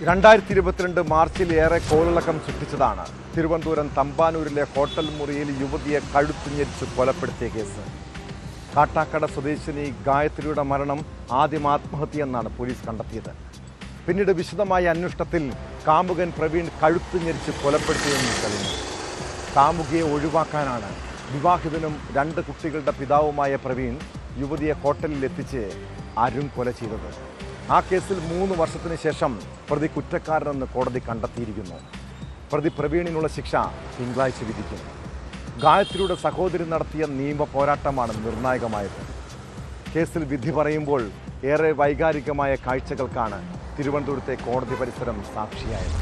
2022 മാർച്ചിൽ ഏറെ കോളിളക്കം സൃഷ്ടിച്ചതാണ് തിരുവനന്തപുരം തമ്പാനൂരിലെ ഹോട്ടൽ മുറിയിൽ യുവതിയെ കഴുത്ത് ഞെരിച്ച് കൊലപ്പെടുത്തിയ കേസ്. കാട്ടാക്കട സ്വദേശിനി ഗായത്രിയുടെ മരണം ആദ്യം ആത്മഹത്യയെന്നാണ് പോലീസ് കണ്ടെത്തിയത്. പിന്നീട് വിശദമായ അന്വേഷണത്തിൽ കാമുകൻ പ്രവീൺ കഴുത്ത് ഞെരിച്ച് കൊലപ്പെടുത്തിയെന്ന് തെളിഞ്ഞു. കാമുകിയെ ഒഴിവാക്കാനാണ് വിവാഹിതനും 2 കുട്ടികളുടെ പിതാവുമായ പ്രവീൺ യുവതിയെ ഹോട്ടലിൽ എത്തിച്ച് അരുൺ കൊല ചെയ്തത്. ആ കേസിൽ 3 വർഷത്തിന് ശേഷം പ്രതി കുറ്റക്കാരനെന്ന് കോടതി കണ്ടെത്തിയിരിക്കുന്നു. പ്രതി പ്രവീണിനുള്ള ശിക്ഷ തിങ്കളാഴ്ച വിധിക്കും. ഗായത്രിയുടെ സഹോദരി നടത്തിയ നിയമ പോരാട്ടമാണ് നിർണായകമായത്. കേസിൽ വിധി പറയുമ്പോൾ ഏറെ വൈകാരികമായ കാഴ്ചകൾക്കാണ് തിരുവനന്തപുരത്തെ കോടതി പരിസരം സാക്ഷിയായത്.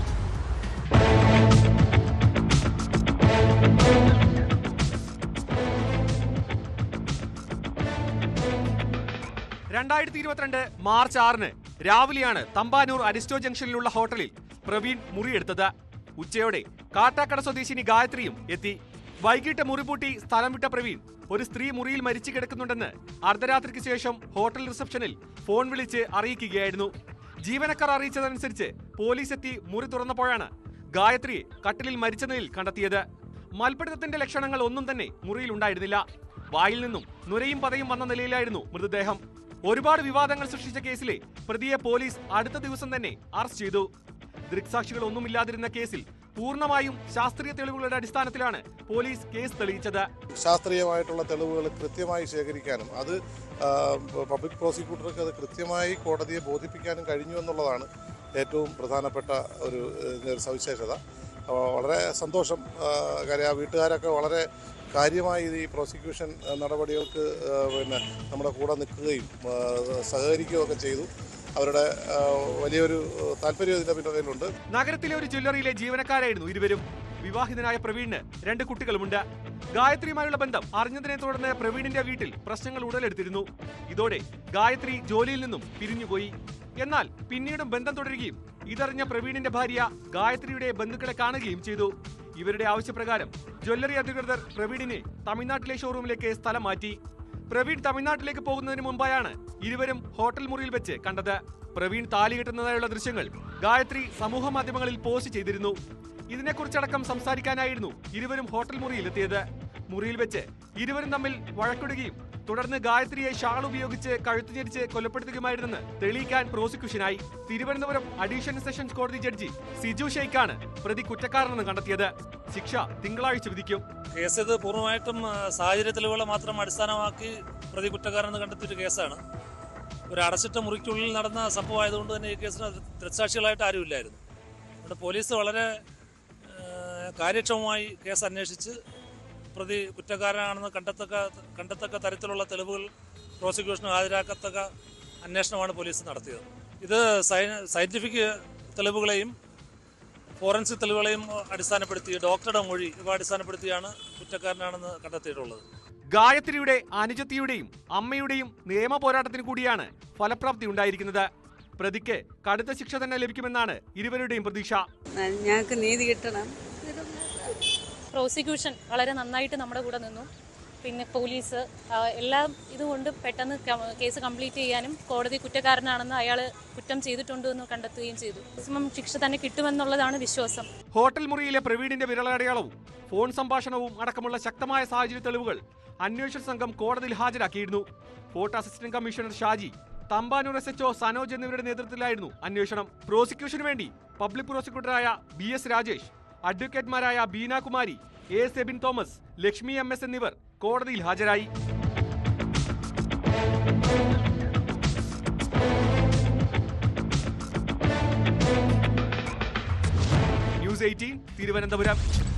മാർച്ച് 6 രാവിലെയാണ് തമ്പാനൂർ അരിസ്റ്റോ ജംഗ്ഷനിലുള്ള ഹോട്ടലിൽ പ്രവീൺ മുറിയെടുത്തത്. ഉച്ചയോടെ കാട്ടാക്കട സ്വദേശിനി ഗായത്രിയും എത്തി. വൈകിട്ട് മുറിപൂട്ടി സ്ഥലം വിട്ട പ്രവീൺ ഒരു സ്ത്രീ മുറിയിൽ മരിച്ചു കിടക്കുന്നുണ്ടെന്ന് അർദ്ധരാത്രിക്ക് ശേഷം ഹോട്ടൽ റിസപ്ഷനിൽ ഫോൺ വിളിച്ച് അറിയിക്കുകയായിരുന്നു. ജീവനക്കാർ അറിയിച്ചതനുസരിച്ച് പോലീസ് എത്തി മുറി തുറന്നപ്പോഴാണ് ഗായത്രിയെ കട്ടിലിൽ മരിച്ച നിലയിൽ കണ്ടെത്തിയത്. മൽപിടുത്തത്തിന്റെ ലക്ഷണങ്ങൾ ഒന്നും തന്നെ മുറിയിൽ ഉണ്ടായിരുന്നില്ല. വായിൽ നിന്നും നുരയും പതയും വന്ന നിലയിലായിരുന്നു മൃതദേഹം. ഒരുപാട് വിവാദങ്ങൾ സൃഷ്ടിച്ച കേസിലെ പ്രതിയെ പോലീസ് അടുത്ത ദിവസം തന്നെ അറസ്റ്റ് ചെയ്തു. ദൃക്സാക്ഷികൾ ഒന്നുമില്ലാതിരുന്ന കേസിൽ പൂർണ്ണമായും ശാസ്ത്രീയ തെളിവുകളുടെ അടിസ്ഥാനത്തിലാണ് പോലീസ് കേസ് തെളിയിച്ചത്. ശാസ്ത്രീയമായിട്ടുള്ള തെളിവുകൾ കൃത്യമായി ശേഖരിക്കാനും അത് പബ്ലിക് പ്രോസിക്യൂട്ടർക്ക് അത് കൃത്യമായി കോടതിയെ ബോധിപ്പിക്കാനും കഴിഞ്ഞു എന്നുള്ളതാണ് ഏറ്റവും പ്രധാനപ്പെട്ട ഒരു സവിശേഷത. വളരെ സന്തോഷം. കാര്യം ആ വീട്ടുകാരൊക്കെ വളരെ കാര്യമായി ഈ പ്രോസിക്യൂഷൻ നടപടികൾക്ക് നമ്മുടെ കൂടെ നിൽക്കുകയും സഹകരിക്കുകയും ഒക്കെ ചെയ്തു. അവരുടെ വലിയൊരു താല്പര്യം ഇതിന്റെ പിന്നിലുണ്ട്. നഗരത്തിലെ ഒരു ജ്വല്ലറിയിലെ ജീവനക്കാരായിരുന്നു ഇരുവരും. വിവാഹിതനായ പ്രവീണിന് 2 കുട്ടികളുമുണ്ട്. ഗായത്രിയുമായുള്ള ബന്ധം അറിഞ്ഞതിനെ തുടർന്ന് പ്രവീണിന്റെ വീട്ടിൽ പ്രശ്നങ്ങൾ ഉടലെടുത്തിരുന്നു. ഇതോടെ ഗായത്രി ജോലിയിൽ നിന്നും പിരിഞ്ഞുപോയി. എന്നാൽ പിന്നീടും ബന്ധം തുടരുകയും ഇതറിഞ്ഞ പ്രവീണിന്റെ ഭാര്യ ഗായത്രിയുടെ ബന്ധുക്കളെ കാണുകയും ചെയ്തു. ഇവരുടെ ആവശ്യപ്രകാരം ജ്വല്ലറി അധികൃതർ പ്രവീണിനെ തമിഴ്നാട്ടിലെ ഷോറൂമിലേക്ക് സ്ഥലം മാറ്റി. പ്രവീൺ തമിഴ്നാട്ടിലേക്ക് പോകുന്നതിന് മുമ്പായാണ് ഇരുവരും ഹോട്ടൽ മുറിയിൽ വെച്ച് കണ്ടത്. പ്രവീൺ താലി കെട്ടുന്നതായുള്ള ദൃശ്യങ്ങൾ ഗായത്രി സമൂഹ മാധ്യമങ്ങളിൽ പോസ്റ്റ് ചെയ്തിരുന്നു. ഇതിനെക്കുറിച്ചടക്കം സംസാരിക്കാനായിരുന്നു ഇരുവരും ഹോട്ടൽ മുറിയിലെത്തിയത്. മുറിയിൽ വെച്ച് ഇരുവരും തമ്മിൽ വഴക്കിടുകയും തുടർന്ന് ഗായത്രിയെ ഷാൾ ഉപയോഗിച്ച് കഴുത്ത് ഞെരിച്ച് കൊലപ്പെടുത്തുകയുമായിരുന്നെന്ന് തെളിയിക്കാൻ പ്രോസിക്യൂഷനായി. തിരുവനന്തപുരം അഡീഷണൽ സെഷൻസ് കോടതി ജഡ്ജി സിജു ഷെയ്ഖാണ് പ്രതി കുറ്റക്കാരനെന്ന് കണ്ടെത്തിയത്. ശിക്ഷ തിങ്കളാഴ്ച വിധിക്കും. കേസ് ഇത് പൂർണ്ണമായിട്ടും സാഹചര്യ തെളിവുകളെ മാത്രം അടിസ്ഥാനമാക്കി പ്രതി കുറ്റക്കാരെന്ന് കണ്ടെത്തിയൊരു കേസാണ്. ഒരു അടച്ചിട്ട മുറിക്കുള്ളിൽ നടന്ന സംഭവമായതുകൊണ്ട് തന്നെ ഈ കേസിന് ദൃക്സാക്ഷികളായിട്ട് ആരുമില്ലായിരുന്നു. ഇവിടെ പോലീസ് വളരെ കാര്യക്ഷമമായി കേസ് അന്വേഷിച്ച് പ്രതി കുറ്റക്കാരനാണെന്ന് കണ്ടെത്തക്ക തരത്തിലുള്ള തെളിവുകൾ പ്രോസിക്യൂഷന് ഹാജരാക്കത്തക്ക അന്വേഷണമാണ് പോലീസ് നടത്തിയത്. ഇത് സയന്റിഫിക് തെളിവുകളെയും ഫോറൻസിക് തെളിവുകളെയും അടിസ്ഥാനപ്പെടുത്തി ഡോക്ടറുടെ മൊഴി ഇവ അടിസ്ഥാനപ്പെടുത്തിയാണ് കുറ്റക്കാരനാണെന്ന് കണ്ടെത്തിയിട്ടുള്ളത്. ഗായത്രിയുടെ അനുജത്തിയുടെയും അമ്മയുടെയും നിയമ പോരാട്ടത്തിന് കൂടിയാണ് ഫലപ്രാപ്തി ഉണ്ടായിരിക്കുന്നത്. പ്രതിക്ക് കടുത്ത ശിക്ഷ തന്നെ ലഭിക്കുമെന്നാണ് ഇരുവരുടെയും പ്രതീക്ഷ. ഞങ്ങൾക്ക് നീതി കിട്ടണം. പ്രോസിക്യൂഷൻ വളരെ നന്നായിട്ട് നമ്മുടെ കൂടെ നിന്നു. പിന്നെ പോലീസ് എല്ലാം ഇതുകൊണ്ട് പെട്ടെന്ന് കേസ് കംപ്ലീറ്റ് ചെയ്യാനും കോടതി കുറ്റക്കാരനാണെന്ന് അയാൾ കുറ്റം ചെയ്തിട്ടുണ്ട് എന്ന് കണ്ടെത്തുകയും ചെയ്തു. മാക്സിമം ശിക്ഷ തന്നെ കിട്ടുമെന്നുള്ളതാണ് വിശ്വാസം. ഹോട്ടൽ മുറിയിലെ പ്രവീണിന്റെ വിരലടയാളവും ഫോൺ സംഭാഷണവും അടക്കമുള്ള ശക്തമായ സാഹചര്യ തെളിവുകൾ അന്വേഷണ സംഘം കോടതിയിൽ ഹാജരാക്കിയിരുന്നു. Fort assistant commissioner Shaji, Thampanoor SHO Sanoj എന്നിവരുടെ നേതൃത്വത്തിലായിരുന്നു അന്വേഷണം. പ്രോസിക്യൂഷന് വേണ്ടി പബ്ലിക് പ്രോസിക്യൂട്ടറായ BS രാജേഷ്, അഡ്വക്കേറ്റ്മാരായ Beena Kumari, A. Sebin Thomas, Lakshmi MS എന്നിവർ കോടതിയിൽ ഹാജരായി. ന്യൂസ് 18 തിരുവനന്തപുരം.